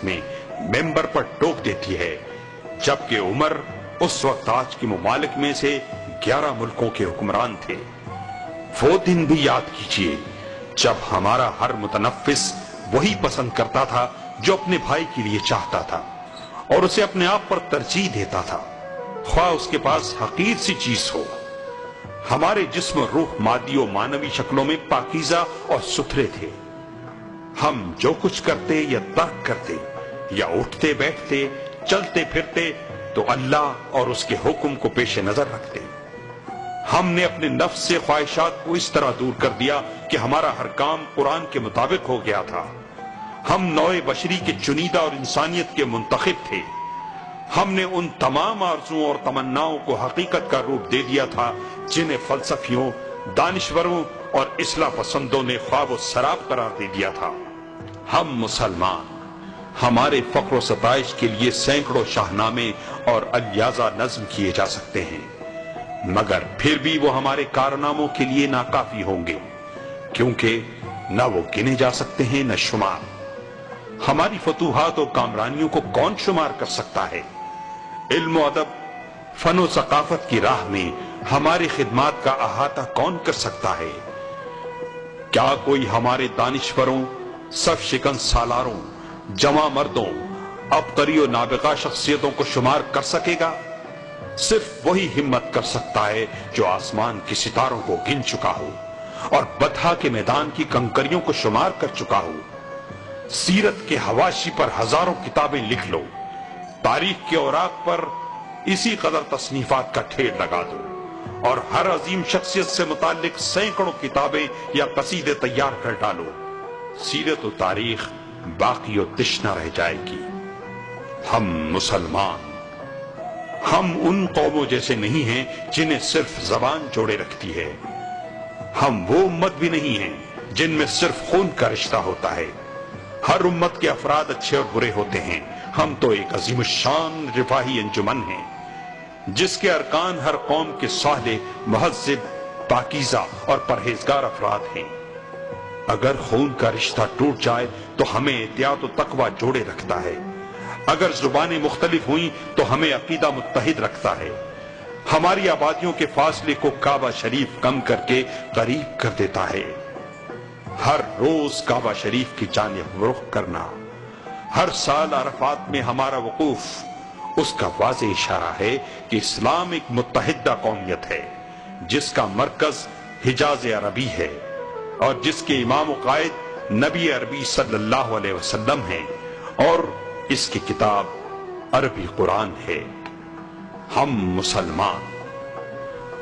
حسرت میں ممبر پر ٹوک دیتی ہے، جبکہ عمر اس وقت آج کے ممالک میں سے 11 ملکوں کے حکمران تھے۔ وہ دن بھی یاد کیجئے جب ہمارا ہر متنفس وہی پسند کرتا تھا جو اپنے بھائی کے لیے چاہتا تھا اور اسے اپنے آپ پر ترجیح دیتا تھا، خواہ اس کے پاس حقیر سی چیز ہو۔ ہمارے جسم و روح مادی و معنوی شکلوں میں پاکیزہ اور ستھرے تھے۔ ہم جو کچھ کرتے یا ترک کرتے یا اٹھتے بیٹھتے چلتے پھرتے تو اللہ اور اس کے حکم کو پیش نظر رکھتے۔ ہم نے اپنے نفس سے خواہشات کو اس طرح دور کر دیا کہ ہمارا ہر کام قرآن کے مطابق ہو گیا تھا۔ ہم نوع بشری کے چنیدہ اور انسانیت کے منتخب تھے۔ ہم نے ان تمام آرزوؤں اور تمناؤں کو حقیقت کا روپ دے دیا تھا جنہیں فلسفیوں، دانشوروں اور اصلاح پسندوں نے خواب و سراب قرار دے دیا تھا۔ ہم مسلمان، ہمارے فخر و ستائش کے لیے سینکڑوں شاہنامے اور الیازہ نظم کیے جا سکتے ہیں، مگر پھر بھی وہ ہمارے کارناموں کے لیے ناکافی ہوں گے، کیونکہ نہ وہ گنے جا سکتے ہیں نہ شمار۔ ہماری فتوحات اور کامرانیوں کو کون شمار کر سکتا ہے؟ علم و ادب، فن و ثقافت کی راہ میں ہماری خدمات کا احاطہ کون کر سکتا ہے؟ کیا کوئی ہمارے دانشوروں، صف شکن سالاروں، جواں مردوں، عبقری و نابغہ شخصیتوں کو شمار کر سکے گا؟ صرف وہی ہمت کر سکتا ہے جو آسمان کے ستاروں کو گن چکا ہو اور بطحا کے میدان کی کنکریوں کو شمار کر چکا ہو۔ سیرت کے حواشی پر ہزاروں کتابیں لکھ لو، تاریخ کے اوراق پر اسی قدر تصنیفات کا ڈھیر لگا دو، اور ہر عظیم شخصیت سے متعلق سینکڑوں کتابیں یا قصیدے تیار کر ڈالو، سیرت و تاریخ باقی و تشنہ رہ جائے گی۔ ہم مسلمان، ہم ان قوموں جیسے نہیں ہیں جنہیں صرف زبان جوڑے رکھتی ہے۔ ہم وہ امت بھی نہیں ہیں جن میں صرف خون کا رشتہ ہوتا ہے۔ ہر امت کے افراد اچھے اور برے ہوتے ہیں۔ ہم تو ایک عظیم الشان رفاہی انجمن ہیں جس کے ارکان ہر قوم کے صالح، مہذب، پاکیزہ اور پرہیزگار افراد ہیں۔ اگر خون کا رشتہ ٹوٹ جائے تو ہمیں احتیاط و تقوی جوڑے رکھتا ہے، اگر زبانیں مختلف ہوئیں تو ہمیں عقیدہ متحد رکھتا ہے، ہماری آبادیوں کے فاصلے کو کعبہ شریف کم کر کے قریب کر دیتا ہے۔ ہر روز کعبہ شریف کی جانب رخ کرنا، ہر سال عرفات میں ہمارا وقوف، اس کا واضح اشارہ ہے کہ اسلام ایک متحدہ قومیت ہے جس کا مرکز حجاز عربی ہے اور جس کے امام و قائد نبی عربی صلی اللہ علیہ وسلم ہیں، اور اس کی کتاب عربی قرآن ہے۔ ہم مسلمان،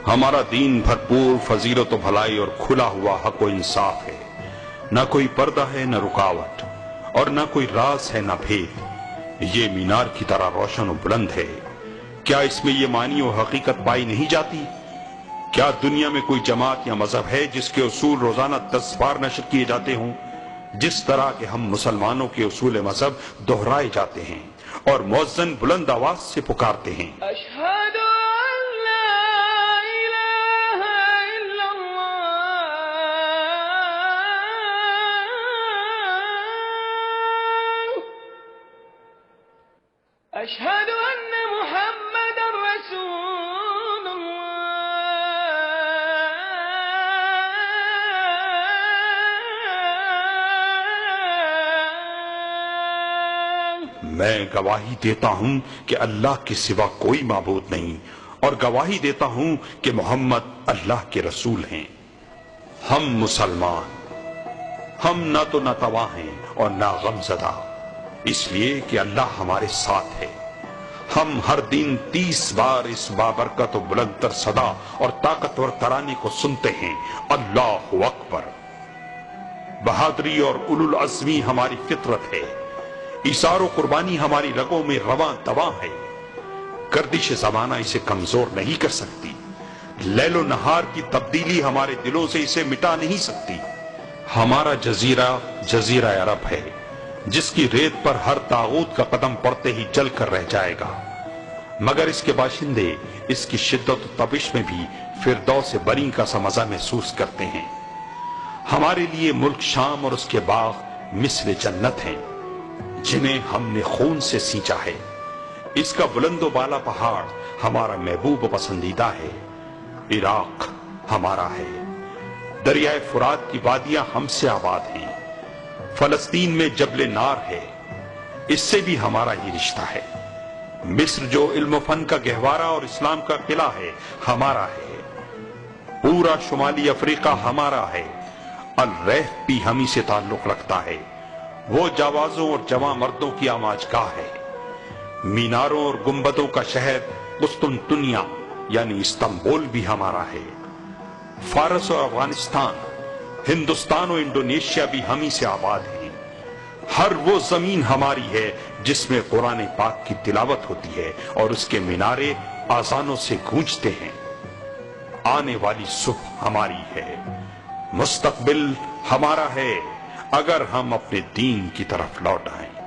ہمارا دین بھرپور فضیلت و بھلائی اور کھلا ہوا حق و انصاف ہے، نہ کوئی پردہ ہے نہ رکاوٹ، اور نہ کوئی راز ہے نہ بھید۔ یہ مینار کی طرح روشن و بلند ہے۔ کیا اس میں یہ معنی و حقیقت پائی نہیں جاتی؟ کیا دنیا میں کوئی جماعت یا مذہب ہے جس کے اصول روزانہ 10 بار نشر کیے جاتے ہوں، جس طرح کہ ہم مسلمانوں کے اصول مذہب دہرائے جاتے ہیں اور مؤذن بلند آواز سے پکارتے ہیں؟ اشہد ان لا الہ الا اللہ، اشہد ان محمد رسول اللہ۔ میں گواہی دیتا ہوں کہ اللہ کے سوا کوئی معبود نہیں، اور گواہی دیتا ہوں کہ محمد اللہ کے رسول ہیں۔ ہم مسلمان، ہم نہ تو ناتواں ہیں اور نہ غم زدہ، اس لیے کہ اللہ ہمارے ساتھ ہے۔ ہم ہر دن 30 بار اس بابرکت و بلند تر صدا اور طاقتور ترانے کو سنتے ہیں، اللہ اکبر۔ بہادری اور اولو العزمی ہماری فطرت ہے، ایثار و قربانی ہماری رگوں میں رواں دواں ہے۔ گردش زمانہ اسے کمزور نہیں کر سکتی، لیل و نہار کی تبدیلی ہمارے دلوں سے اسے مٹا نہیں سکتی۔ ہمارا جزیرہ جزیرہ عرب ہے، جس کی ریت پر ہر طاغوت کا قدم پڑتے ہی جل کر رہ جائے گا، مگر اس کے باشندے اس کی شدت و تپش میں بھی فردوس بری کا سا مزہ محسوس کرتے ہیں۔ ہمارے لیے ملک شام اور اس کے باغ مثل جنت ہیں۔ جنہیں ہم نے خون سے سینچا ہے۔ اس کا بلند و بالا پہاڑ ہمارا محبوب و پسندیدہ ہے۔ عراق ہمارا ہے۔ دریائے فرات کی وادیاں ہم سے آباد ہیں۔ فلسطین میں جبل نار ہے، اس سے بھی ہمارا ہی رشتہ ہے۔ مصر جو علم و فن کا گہوارہ اور اسلام کا قلعہ ہے، ہمارا ہے۔ پورا شمالی افریقہ ہمارا ہے۔ الریف بھی ہم ہی سے تعلق رکھتا ہے، وہ جاوازوں اور جواں مردوں کی آماج گاہ ہے۔ میناروں اور گنبدوں کا شہر قسطنطنیہ یعنی استنبول بھی ہمارا ہے۔ فارس اور افغانستان، ہندوستان و انڈونیشیا بھی ہم ہی سے آباد ہیں۔ ہر وہ زمین ہماری ہے جس میں قرآن پاک کی تلاوت ہوتی ہے اور اس کے مینارے آذانوں سے گونجتے ہیں۔ آنے والی صبح ہماری ہے، مستقبل ہمارا ہے، اگر ہم اپنے دین کی طرف لوٹ آئیں۔